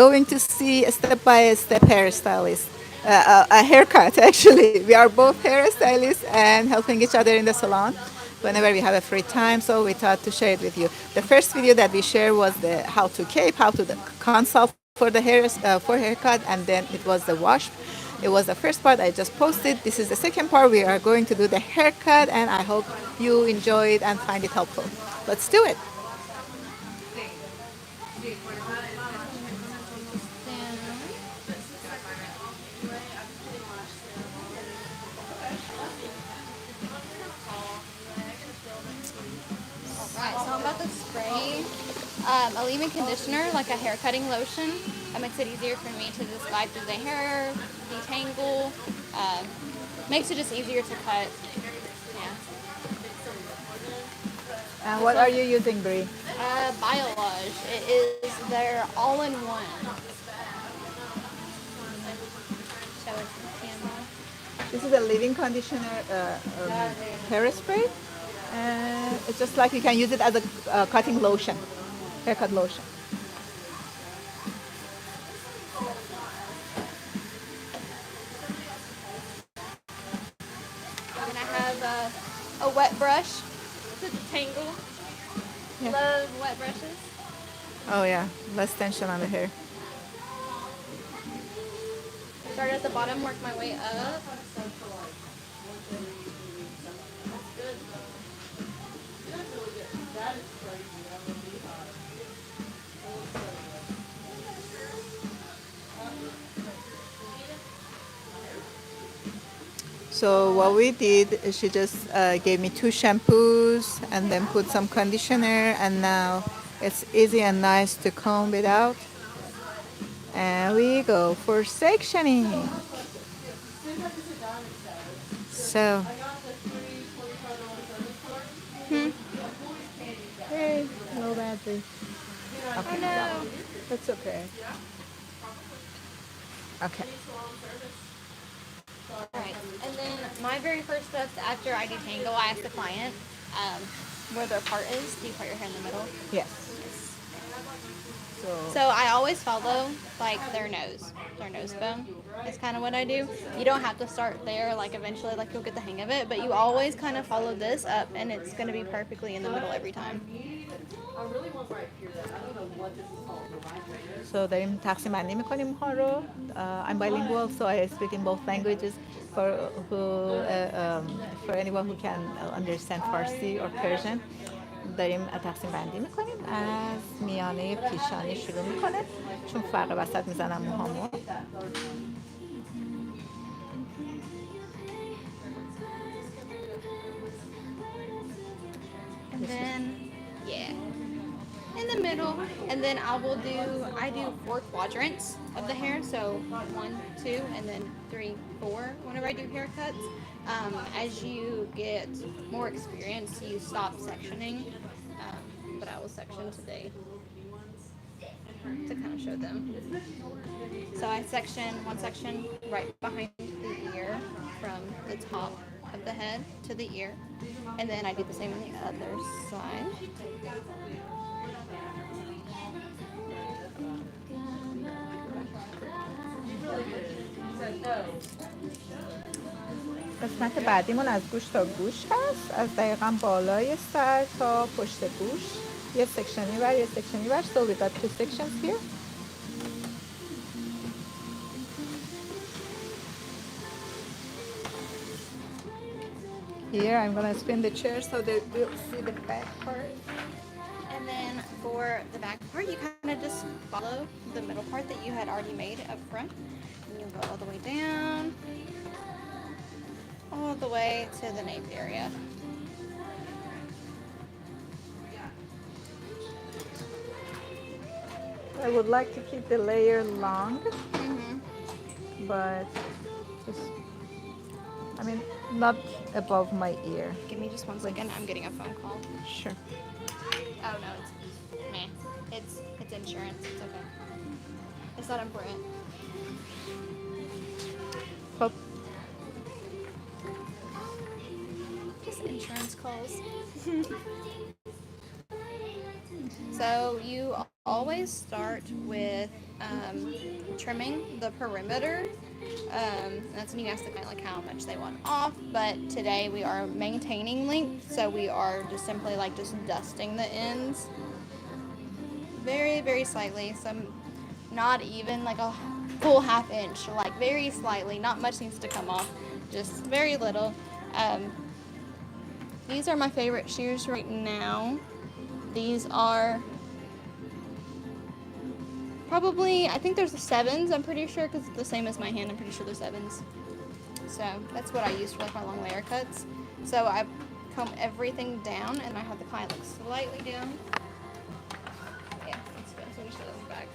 going to see a step-by-step hairstylist, a haircut actually. We are both hairstylists and helping each other in the salon whenever we have a free time. So we thought to share it with you. The first video that we shared was the how to cape, how to consult for the for haircut, and then it was the wash. It was the first part I just posted. This is the second part. We are going to do the haircut, and I hope you enjoy it and find it helpful. Let's do it. Alright, so I'm about to spray a leave-in conditioner, like a hair cutting lotion. That makes it easier for me to just glide through the hair, detangle. Makes it just easier to cut. Yeah. And what are you using, Brie? Biolage. It is their all-in-one. Show it to the camera. This is a leave-in conditioner hairspray. And it's just like you can use it as a cutting lotion, haircut lotion. And I have a wet brush to detangle. Yeah. Love wet brushes. Oh yeah, less tension on the hair. Start at the bottom, work my way up. So what we did, she just gave me 2 shampoos and then put some conditioner, and now it's easy and nice to comb it out. And we go for sectioning. So, hey, no battery. Oh Okay, no. that's okay. Okay. Alright, and then my very first steps after I detangle, I ask the client where their part is. Do you part your hair in the middle? Yes. So I always follow like their nose bone. That's kind of what I do. You don't have to start there. Like eventually, like you'll get the hang of it. But you always kind of follow this up, and it's going to be perfectly in the middle every time. So داریم تقسیم بندی میکنیم ها رو. I'm bilingual, so I speak in both languages. For who, for anyone who can understand Farsi or Persian, داریم تقسیم بندی میکنیم. از میانه پیشانی شروع میکنه، چون فرق وسط میزنم موهامو. And then, yeah, in the middle. And then I do 4 quadrants of the hair. So 1, 2, and then 3, 4 whenever I do haircuts. As you get more experience, you stop sectioning. But I will section today to kind of show them. So I section one section right behind the ear from the top of the head to the ear. And then I do the same on the other side. قسمت بعدیمون از گوش تا گوش هست، از دقیقا بالای سر تا پشت گوش. یه سکشن میبر، یه سکشن میبر. So we got 2 sections here. Here I'm gonna spin the chair so they will see the back part. And then for the back part, you kind of just follow the middle part that you had already made up front. And you'll go all the way down, all the way to the nape area. I would like to keep the layer long, but just, I mean, not above my ear. Give me just 1 second. I'm getting a phone call. Sure. Oh no, it's meh. It's insurance. It's okay. It's not important. خب Just insurance calls. So you always start with trimming the perimeter. That's when you ask the client like how much they want off. But today we are maintaining length, so we are just simply like just dusting the ends very, very slightly. Some, not even like a full half inch, like very slightly. Not much needs to come off, just very little. Um, these are my favorite shears right now. These are probably, I think there's the 7s, I'm pretty sure, because it's the same as my hand. I'm pretty sure they're 7s. So that's what I use for like my long layer cuts. So I comb everything down, and I have the client look slightly down. Yeah, that's good. So I'm just going to show this back.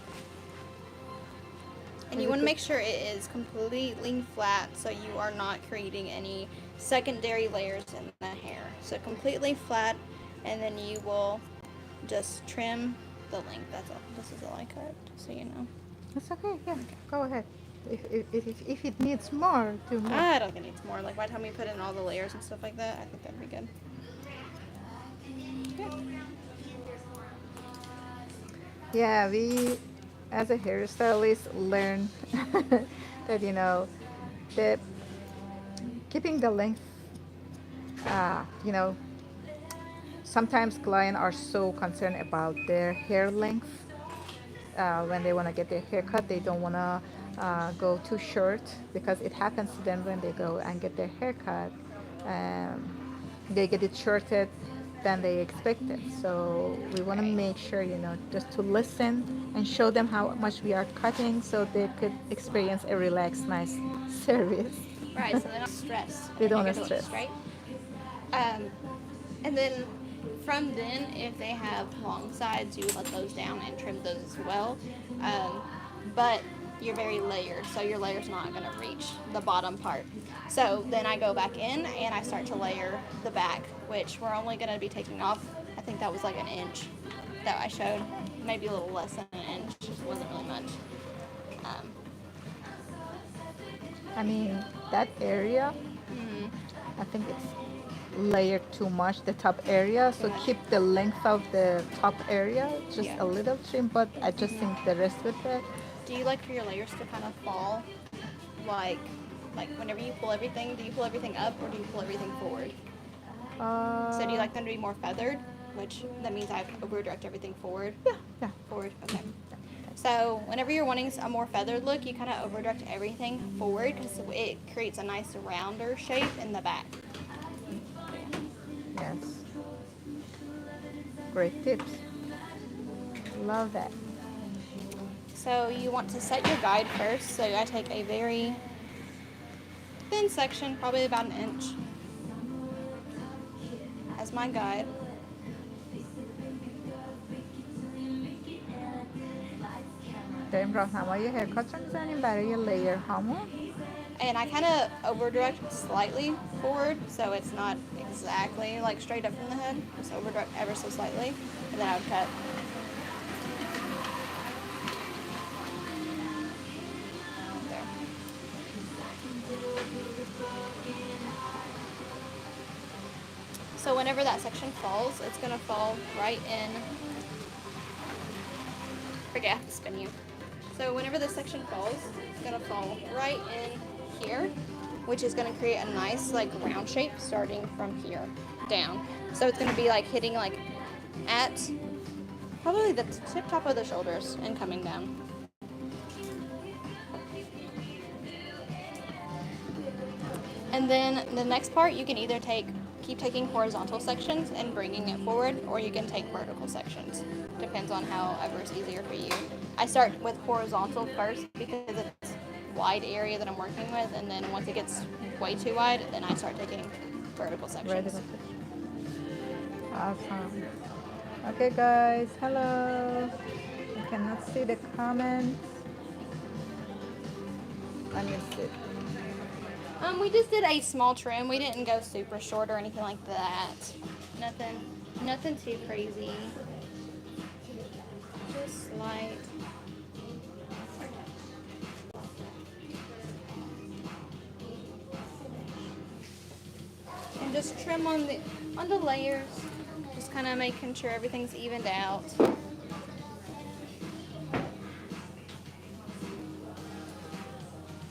And you want to make sure it is completely flat, so you are not creating any secondary layers in the hair. So completely flat, and then you will just trim the length. That's all. This is all I cut, so you know. That's okay. Yeah, go ahead. If it needs more, do more. I don't think it needs more. Like by the time we put in all the layers and stuff like that, I think that'd be good. Yeah, we as a hairstylist learn that the keeping the length. You know, sometimes clients are so concerned about their hair length. When they want to get their hair cut, they don't want to go too short, because it happens to them when they go and get their hair cut. They get it shorter than they expected. So we want to make sure, just to listen and show them how much we are cutting, so they could experience a relaxed, nice service. Right, so they don't stress. They don't want to stress. straight. And then from then, if they have long sides, you let those down and trim those as well. But you're very layered, so your layer's not going to reach the bottom part. So then I go back in and I start to layer the back, which we're only going to be taking off. I think that was like an inch that I showed, maybe a little less than an inch. It wasn't really much. I mean, that area, I think it's layered too much, the top area. So keep the length of the top area, just a little trim, but adjusting the rest with it. Do you like for your layers to kind of fall, like whenever you pull everything, do you pull everything up or do you pull everything forward? So do you like them to be more feathered, which that means I over direct everything forward? Yeah. Forward, okay. So whenever you're wanting a more feathered look, you kind of over direct everything forward because it creates a nice rounder shape in the back. Yes. Great tips. Love that. So you want to set your guide first. So I take a very thin section, probably about an inch, as my guide. داریم راهنمایی هرکات رو میزنیم برای لیر هامون. And I kind of over direct slightly forward, so it's not exactly like straight up from the head. Just over direct ever so slightly, and then I would cut. There. So whenever that section falls, it's gonna fall right in. Forget, I have to spin you. So whenever this section falls, it's gonna fall right in here, which is gonna create a nice like round shape starting from here down. So it's gonna be like hitting like at probably the tip top of the shoulders and coming down. And then the next part, you can either keep taking horizontal sections and bringing it forward, or you can take vertical sections. Depends on however is easier for you. I start with horizontal first because it's wide area that I'm working with, and then once it gets way too wide, then I start taking vertical sections. Awesome. Okay, guys. Hello. I cannot see the comments. Let me see. We just did a small trim. We didn't go super short or anything like that. Nothing too crazy. Just light. And just trim on the layers. Just kind of making sure everything's evened out.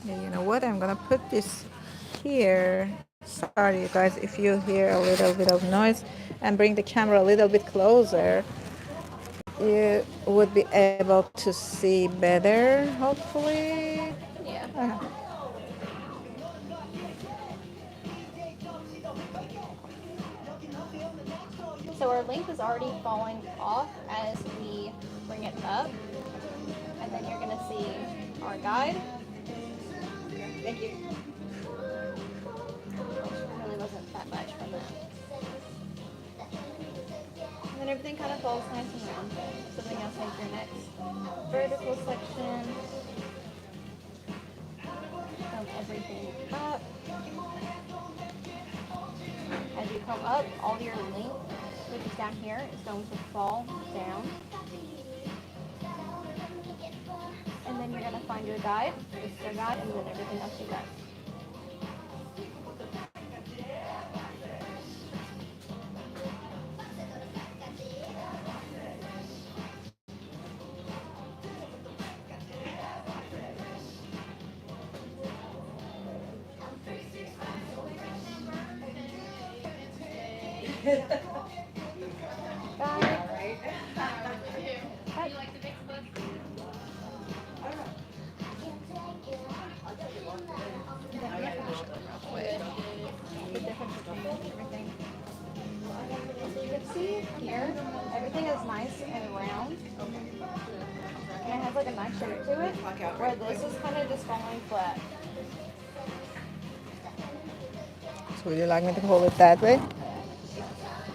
Yeah, you know what? I'm gonna put this here. Sorry, you guys, if you hear a little bit of noise, and bring the camera a little bit closer. You would be able to see better, hopefully. Yeah. So our length is already falling off as we bring it up. And then you're gonna see our guide. Thank you. Really wasn't that much from that. And then everything kind of falls nice and round. Something else like your next vertical section. Comb everything up. As you come up, all your length, which is down here, is going to fall down. And then you're going to find your guide, this is your guide, and then everything else you got. Guide. Cut. The difference between everything. So you can see here, everything is nice and round. And it has like a nice shape to it, where this is kind of just falling flat. So would you like me to hold it that way?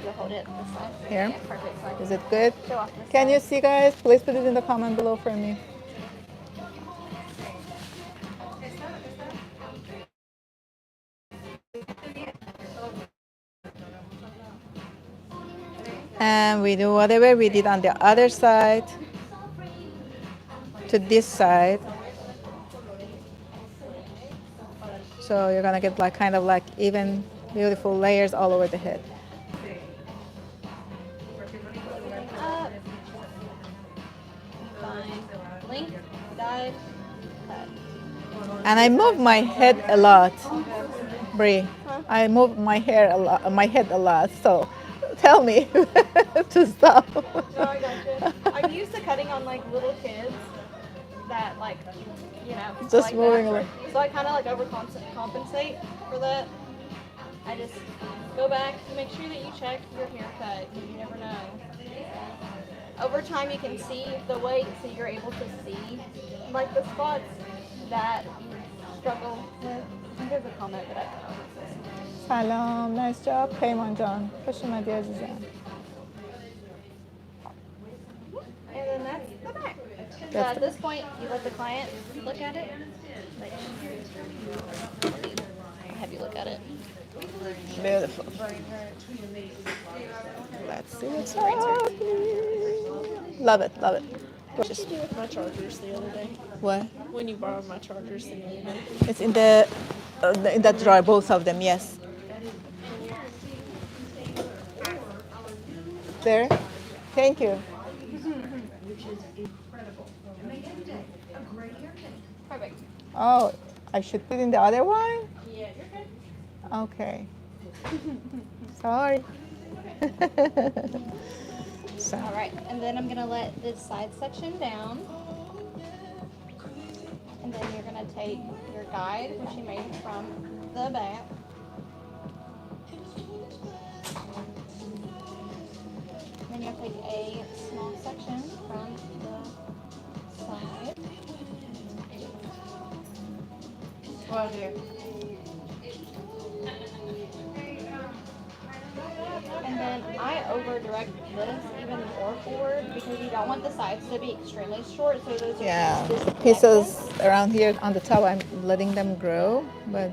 You'll hold it this side. Here? Yeah, perfect. So Is it good? show off this Can side. you see, guys? Please put it in the comment below for me. And we do whatever we did on the other side to this side. So you're gonna get like kind of like even beautiful layers all over the head. Up. Fine. Length, guide, cut. And I move my head a lot, Brie. I move my hair a lot, my head a lot. So tell me to stop. No, I gotcha. I'm used to cutting on like little kids that like, you know, Just like moving that. along. So I kind of like overcompensate for that. I just go back, make sure that you check your haircut. You never know. Over time, you can see the weight, so you're able to see like the spots that you struggle with. I think there's a comment, but I don't know what it says. سلام nice job پیمان جان خوش اومدی عزیزم. And then that's the back. So That's at this point, you let the client look at it. Like, have you look at it? Beautiful. Let's see what's happening. Love it, love it. What did you do with my chargers the other day? What? When you borrowed my chargers the other day? It's in in that drawer, both of them. Yes. There. Thank you. Perfect. Oh, I should put in the other one? Yeah, you're good. Okay. Sorry. So, All right, and then I'm gonna let this side section down. And then you're gonna take your guide, which you made from the back. Then you'll take a small section from the side. Well, dear. And then I over direct this even more forward because you don't want the sides to be extremely short. So those are yeah, disconnected. pieces around here on the top, I'm letting them grow, but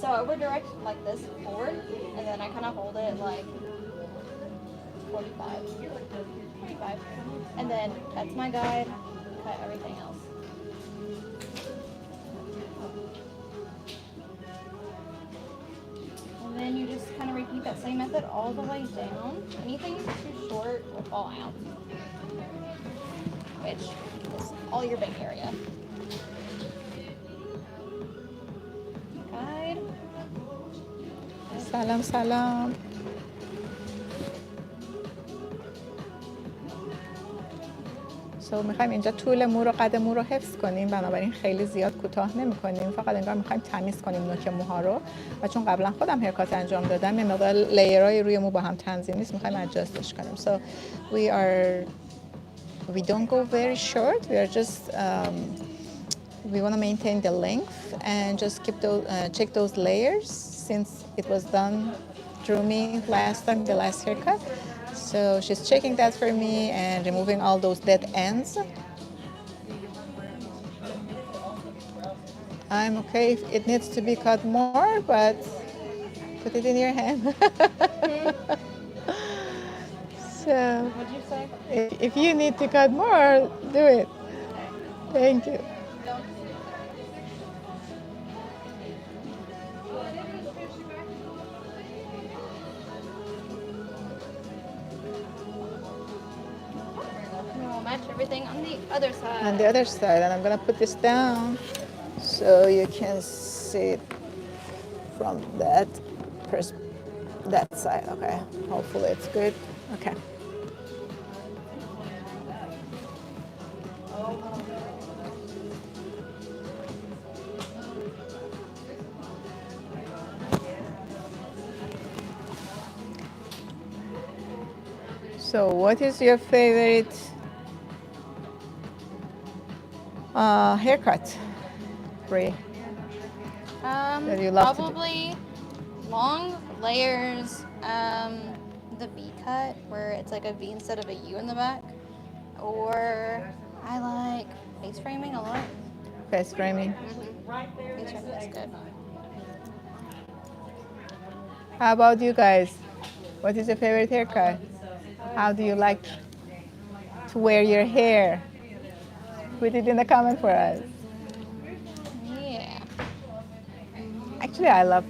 So I would direct like this forward, and then I kind of hold it like 45. And then that's my guide. Cut everything else. And then you just kind of repeat that same method all the way down. Anything too short will fall out, which is all your bang area. سلام سلام. میخوایم اینجا طول مو رو قد مو رو حفظ کنیم، بنابراین خیلی زیاد کوتاه نمی کنیم، فقط انگار میخوایم تمیز کنیم نوک موها رو. و چون قبلا خودم هیرکات انجام دادم یه مقدار لیرهای روی مو با هم تنظیم نیست، میخوایم ادجاستش کنیم. So we don't go very short, we are just we want to maintain the length and just keep those check those layers since it was done through me last time, the last haircut. So she's checking that for me and removing all those dead ends. I'm okay if it needs to be cut more, but put it in your hand. So What'd you say? if you need to cut more, do it. Thank you. And we'll match everything on the other side. On the other side, and I'm gonna put this down so you can see it from that side. Okay, hopefully it's good. Okay. So what is your favorite haircut, Brie? That you love to do? Probably long layers, the V cut where it's like a V instead of a U in the back, or I like face framing a lot. Face framing. Face framing is good. How about you guys? What is your favorite haircut? How do you like to wear your hair? Put it in the comment for us. Yeah. Actually, I love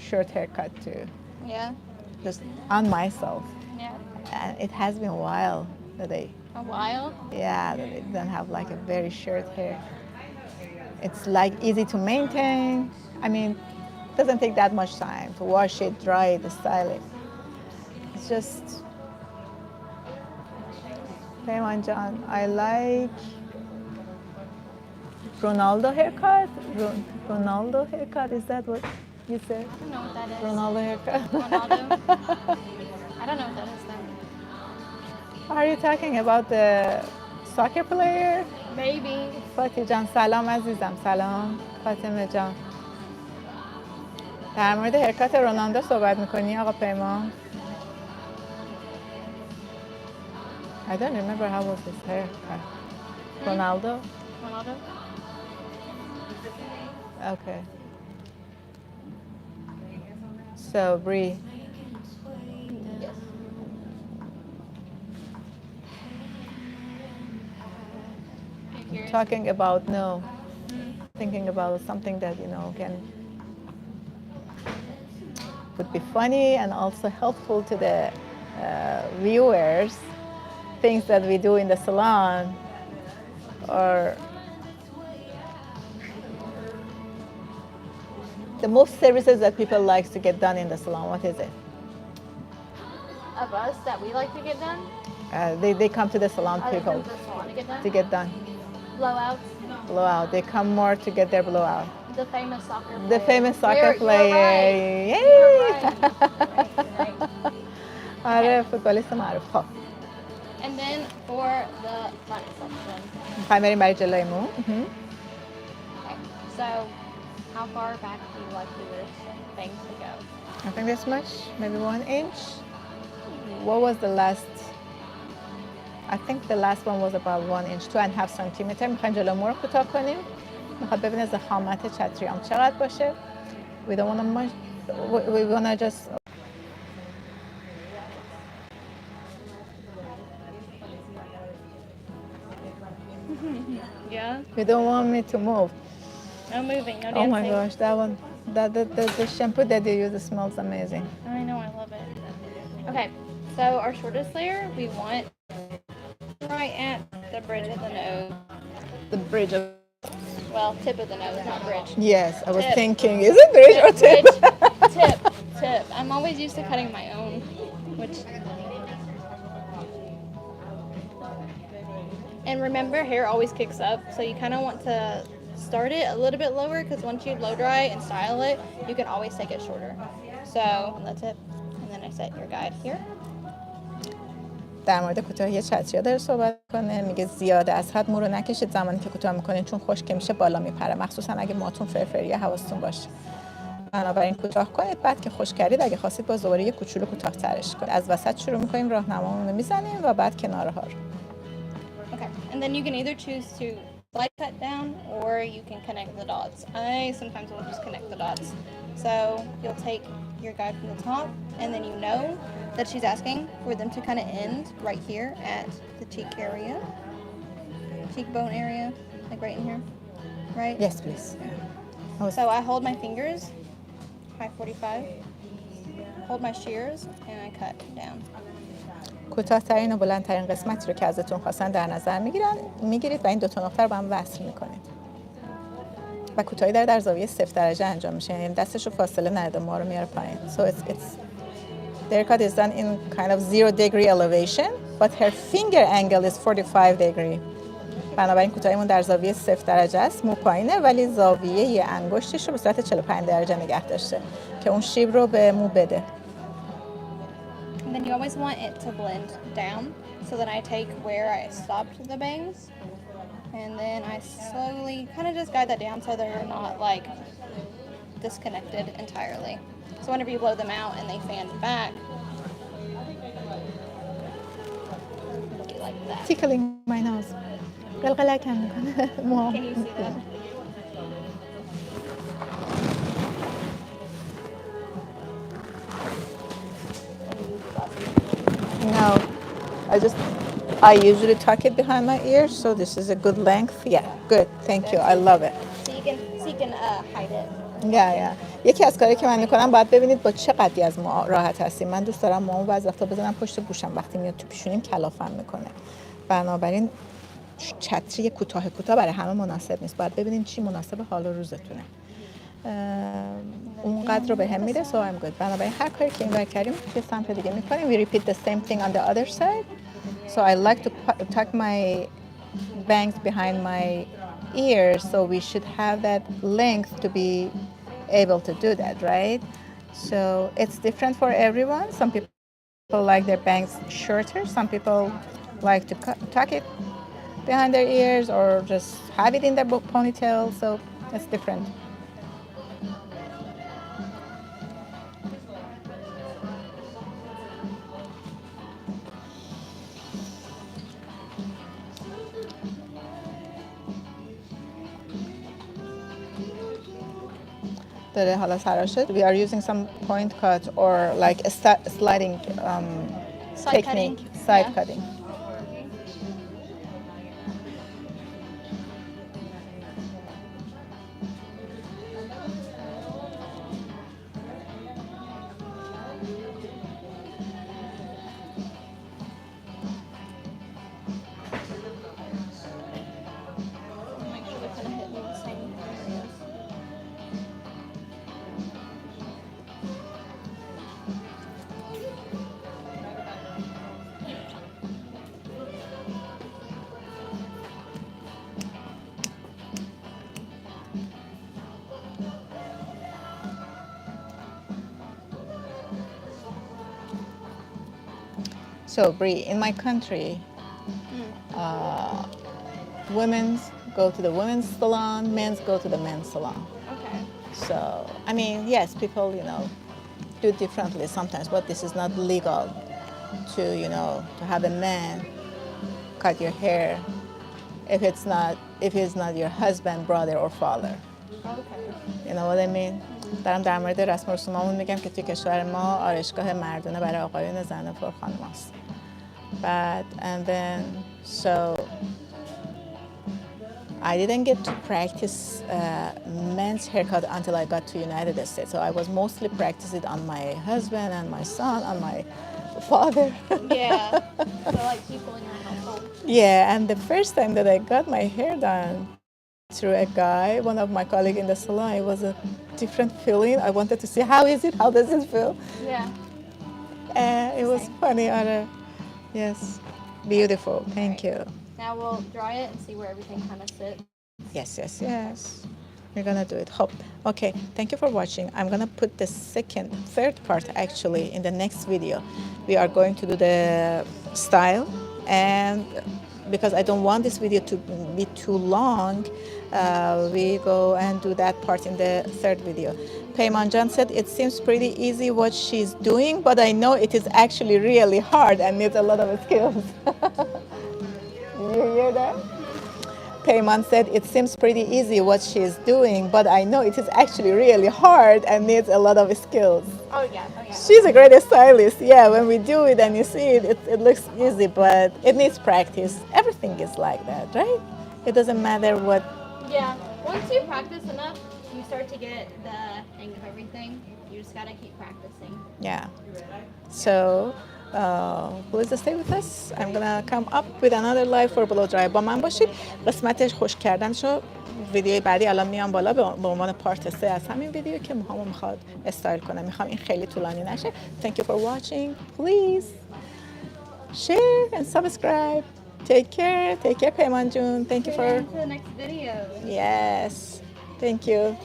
short haircut too, Yeah. just on myself. Yeah. And it has been a while that A while. that I don't have like a very short hair. It's like easy to maintain. I mean, it doesn't take that much time to wash it, dry it, style it. It's just, Payman John, I like Ronaldo haircut. Ronaldo haircut, is that what you said? I don't know what that is. Ronaldo haircut. Ronaldo. I don't know what that is though. Are you talking about the soccer player? Maybe. فاتی جان سلام عزیزم. سلام فاطمه جان. در مورد هرکات رونالدو صحبت میکنی آقا پیمان؟ I don't remember how was his haircut. Ronaldo? Ronaldo. Okay. So Bree, Yes. talking about thinking about something that would be funny and also helpful to the viewers, things that we do in the salon, or the most services that people like to get done in the salon. What is it? Of us that we like to get done. They come to the salon, Other people, than the salon to get done. to get done. Blowouts. Blowout. They come more to get their blowout. The famous soccer player. The famous soccer You're player. right. Yay! You're right. آره فوتبالیست معروف. خب And then for the front section. میخوایم بریم برای جلوی مو. Okay. So, how far back do you like your things to go? I think this much, maybe 1 inch. What was the last? I think the last one was about 1 inch, 2.5 centimeter. میخوایم جلوی مو رو کوتاه کنیم. میخواد ببینه ضخامت چتریام چقدر باشه. We don't want to much. We want to just. Yeah. You don't want me to move. No moving, no Oh dancing. my gosh, that one, the shampoo that you use smells amazing. I know, I love it. Okay, so our shortest layer, we want right at the bridge of the nose. The bridge of. Well, tip of the nose, not bridge. Yes, I was Tip. thinking, is it bridge or tip? Bridge, tip. I'm always used to cutting my own, which. And remember, hair always kicks up, so you kind of want to start it a little bit lower because once you blow dry and style it, you can always take it shorter. So that's it. And then I set your guide here. در مورد کوتاهی چتریا داره صحبت کنه، میگه زیاده از حد مو رو نکشید زمانی که کوتاه میکنین چون خشک میشه بالا میپره، مخصوصا اگه موهاتون فرفریه حواستون باشه. بنابراین کوتاه کنید، بعد که خشک کردید اگه خواستید باز دوباره یه کوچولو کوتاه ترش کنید. از وسط شروع میکنیم، راهنمامون رو میزنیم و بعد کنارها رو. Okay, and then you can either choose to slide cut down or you can connect the dots. I sometimes will just connect the dots. So you'll take your guide from the top, and then you know that she's asking for them to kind of end right here at the cheek area, cheekbone area, like right in here, right? Yes, please. So I hold my fingers, high 45, hold my shears, and I cut down. کوتاه‌ترین و بلندترین قسمتی رو که ازتون خواستن در نظر میگیرید و این دو تا نقطه رو با هم وصل میکنید. و کوتاهی در زاویه 0 درجه انجام میشه، یعنی دستش رو فاصله نده، ما رو میاره پایین. So it's the haircut is done in kind of 0 degree elevation, but her finger angle is 45 degree. بنابراین کوتاهیمون در زاویه 0 درجه است، مو پایینه ولی زاویه انگشتش رو به صورت 45 درجه نگه داشته که اون شیب رو به مو بده. And then you always want it to blend down, so then I take where I stopped the bangs, and then I slowly kind of just guide that down so they're not like disconnected entirely. So whenever you blow them out and they fan back, it'll be like that. Tickling my nose. قلقلکم میکنه. Can you see that? No, I usually tuck it behind my ears, so this is a good length. Yeah, good. Thank you. I love it. So you can hide it. Yeah. یکی از کاری که من میکنم باید ببینید با چه قدی از مو راحت هستیم. من دوست دارم موامو بعضی وقتا بزنم پشت گوشم، وقتی میاد تو پیشونیم کلافم میکنه. بنابراین چتری کوتاه برای همه مناسب نیست. باید ببینید چی مناسب حال و روزتونه. اون قدر رو به هم میده، so I'm good. بنابراین هر کاری که اینور کردیم توی سمت دیگه میکنیم. We repeat the same thing on the other side. So I like to tuck my bangs behind my ears, so we should have that length to be able to do that, right? So it's different for everyone. Some people like their bangs shorter. Some people like to tuck it behind their ears or just have it in their ponytail. So it's different. داره حالا سراش شد. We are using some point cut or like a sliding Side technique, cutting. side Yeah. cutting. Make sure they're kind of hitting the same areas. So Bree, in my country, women's go to the women's salon, men's go to the men's salon. Okay. So, I mean, yes, people, do differently sometimes, but this is not legal to, to have a man cut your hair if he's not your husband, brother, or father. Okay. You know what I mean? دارم در مورد رسم و رسومامون میگم که توی کشور ما آرایشگاه مردونه برای آقایون، زن پر خانماست. And then, so I didn't get to practice men's haircut until I got to United States. So I was mostly practicing on my husband and my son, on my father. Yeah. So like people in your household. Yeah, and the first time that I got my hair done, through a guy, one of my colleagues in the salon. It was a different feeling. I wanted to see how is it, how does it feel. Yeah. And it was Same. funny. Yes, beautiful. Thank you. Now we'll dry it and see where everything kind of sits. Yes. We're gonna do it. Hope. Okay. Thank you for watching. I'm gonna put the third part actually in the next video. We are going to do the style, and because I don't want this video to be too long, we go and do that part in the third video. Peymanjan said it seems pretty easy what she's doing, but I know it is actually really hard and needs a lot of skills. You hear that? Peyman said it seems pretty easy what she's doing, but I know it is actually really hard and needs a lot of skills. Oh yeah. She's a great stylist. Yeah, when we do it and you see it, it looks easy, but it needs practice. Everything is like that, right? It doesn't matter what. Yeah. Once you practice enough, you start to get the hang of everything. You just gotta keep practicing. Yeah. So, please stay with us. I'm gonna come up with another live for blow dry. با من باشید. قسمتش خشک کردنشو ویدیوی بعدی الان میام بالا به عنوان پارت 3 از همین ویدیو که موهامو میخواد استایل کنم. میخوام این خیلی طولانی نشه. Thank you for watching. Please share and subscribe. Take care. Take care, Peyman Jun. Thank you for. To the next video. Yes. Thank you.